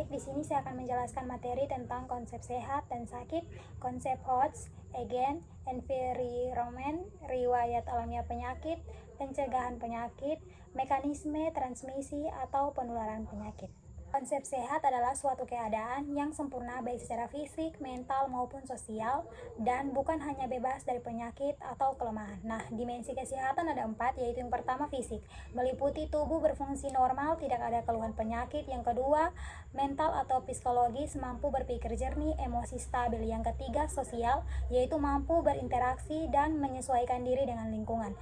baik, di sini saya akan menjelaskan materi tentang konsep sehat dan sakit, konsep host, agen, environment, riwayat alamiah penyakit, pencegahan penyakit, mekanisme transmisi atau penularan penyakit. Konsep sehat adalah suatu keadaan yang sempurna baik secara fisik, mental maupun sosial, dan bukan hanya bebas dari penyakit atau kelemahan. Nah, dimensi kesehatan ada 4, yaitu yang pertama fisik, meliputi tubuh berfungsi normal, tidak ada keluhan penyakit. Yang kedua, mental atau psikologis, mampu berpikir jernih, emosi stabil. Yang ketiga, sosial, yaitu mampu berinteraksi dan menyesuaikan diri dengan lingkungan.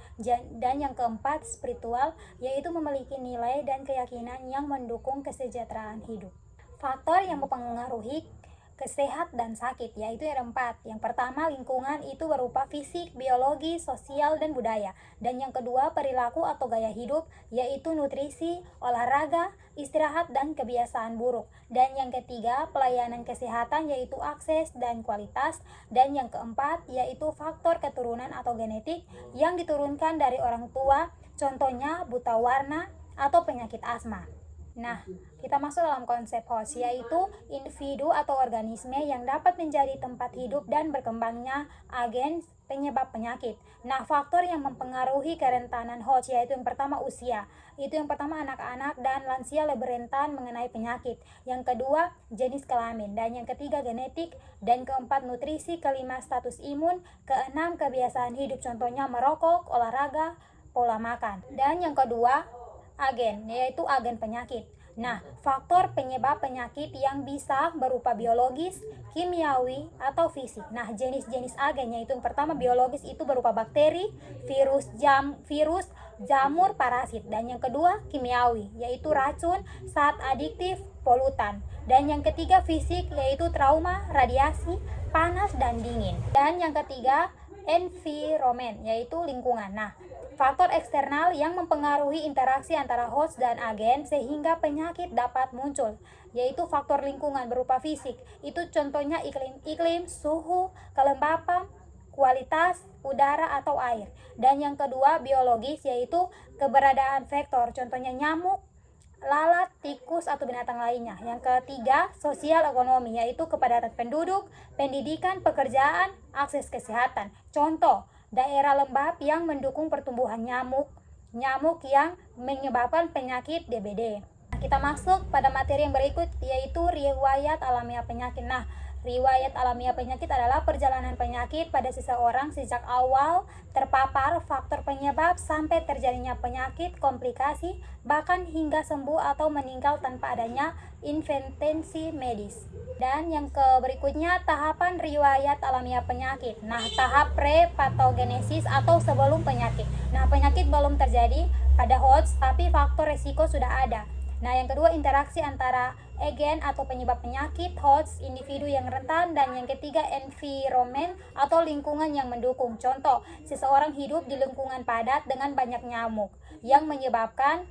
Dan yang keempat, spiritual, yaitu memiliki nilai dan keyakinan yang mendukung kesejahteraan hidup. Faktor yang mempengaruhi sehat dan sakit yaitu ada 4. Yang pertama, lingkungan, itu berupa fisik, biologi, sosial, dan budaya. Dan yang kedua, perilaku atau gaya hidup, yaitu nutrisi, olahraga, istirahat, dan kebiasaan buruk. Dan yang ketiga, pelayanan kesehatan, yaitu akses dan kualitas. Dan yang keempat, yaitu faktor keturunan atau genetik yang diturunkan dari orang tua, contohnya buta warna atau penyakit asma. Nah, kita masuk dalam konsep host, yaitu individu atau organisme yang dapat menjadi tempat hidup dan berkembangnya agen penyebab penyakit. Nah, faktor yang mempengaruhi kerentanan host yaitu yang pertama usia. Itu yang pertama, anak-anak dan lansia lebih rentan mengenai penyakit. Yang kedua, jenis kelamin. Dan yang ketiga, genetik. Dan keempat, nutrisi. Kelima, status imun. Keenam, kebiasaan hidup, contohnya merokok, olahraga, pola makan. Dan yang kedua, agen, yaitu agen penyakit. Nah, faktor penyebab penyakit yang bisa berupa biologis, kimiawi, atau fisik. Nah, jenis-jenis agen yaitu yang pertama biologis, itu berupa bakteri, virus, jamur, parasit. Dan yang kedua kimiawi, yaitu racun, zat adiktif, polutan. Dan yang ketiga fisik, yaitu trauma, radiasi, panas, dan dingin. Dan yang ketiga environment, yaitu lingkungan. Nah, faktor eksternal yang mempengaruhi interaksi antara host dan agen sehingga penyakit dapat muncul, yaitu faktor lingkungan berupa fisik. Itu contohnya iklim, suhu, kelembapan, kualitas udara atau air. Dan yang kedua biologis, yaitu keberadaan vektor, contohnya nyamuk, lalat, tikus, atau binatang lainnya. Yang ketiga, sosial ekonomi, yaitu kepadatan penduduk, pendidikan, pekerjaan, akses kesehatan. Contoh, daerah lembab yang mendukung pertumbuhan nyamuk yang menyebabkan penyakit DBD. Nah, kita masuk pada materi yang berikut, yaitu riwayat alamiah penyakit. Nah, riwayat alamiah penyakit adalah perjalanan penyakit pada seseorang sejak awal terpapar faktor penyebab sampai terjadinya penyakit, komplikasi, bahkan hingga sembuh atau meninggal tanpa adanya intervensi medis. Dan yang berikutnya, tahapan riwayat alamiah penyakit. Nah, tahap pre-patogenesis atau sebelum penyakit. Nah, penyakit belum terjadi pada host, tapi faktor resiko sudah ada. Nah, yang kedua, interaksi antara agen atau penyebab penyakit, host, individu yang rentan. Dan yang ketiga, environment atau lingkungan yang mendukung. Contoh, seseorang hidup di lingkungan padat dengan banyak nyamuk yang menyebabkan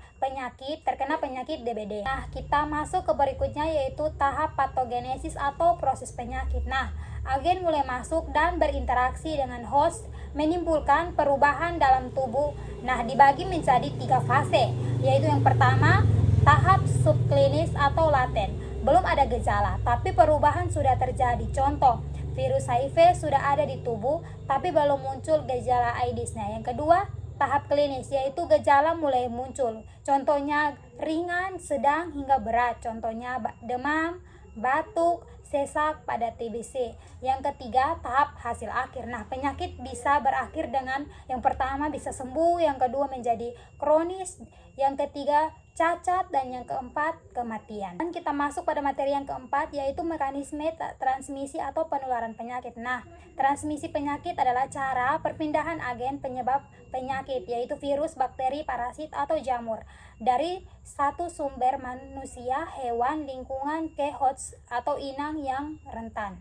terkena penyakit DBD. Nah, kita masuk ke berikutnya, yaitu tahap patogenesis atau proses penyakit. Nah, agen mulai masuk dan berinteraksi dengan host, menimbulkan perubahan dalam tubuh. Nah, dibagi menjadi 3 fase, yaitu yang pertama, tahap subklinis atau laten. Belum ada gejala, tapi perubahan sudah terjadi. Contoh, virus HIV sudah ada di tubuh, tapi belum muncul gejala AIDS-nya. Yang kedua, tahap klinis, yaitu gejala mulai muncul. Contohnya ringan, sedang, hingga berat. Contohnya demam, batuk, sesak pada TBC. Yang ketiga, tahap hasil akhir. Nah, penyakit bisa berakhir dengan yang pertama bisa sembuh, yang kedua menjadi kronis, yang ketiga cacat, dan yang keempat kematian. Dan kita masuk pada materi yang keempat, yaitu mekanisme transmisi atau penularan penyakit. Nah, transmisi penyakit adalah cara perpindahan agen penyebab penyakit, yaitu virus, bakteri, parasit, atau jamur dari satu sumber manusia, hewan, lingkungan ke host atau inang yang rentan.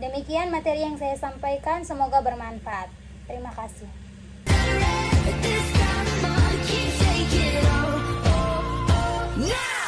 Demikian materi yang saya sampaikan, semoga bermanfaat. Terima kasih. Now!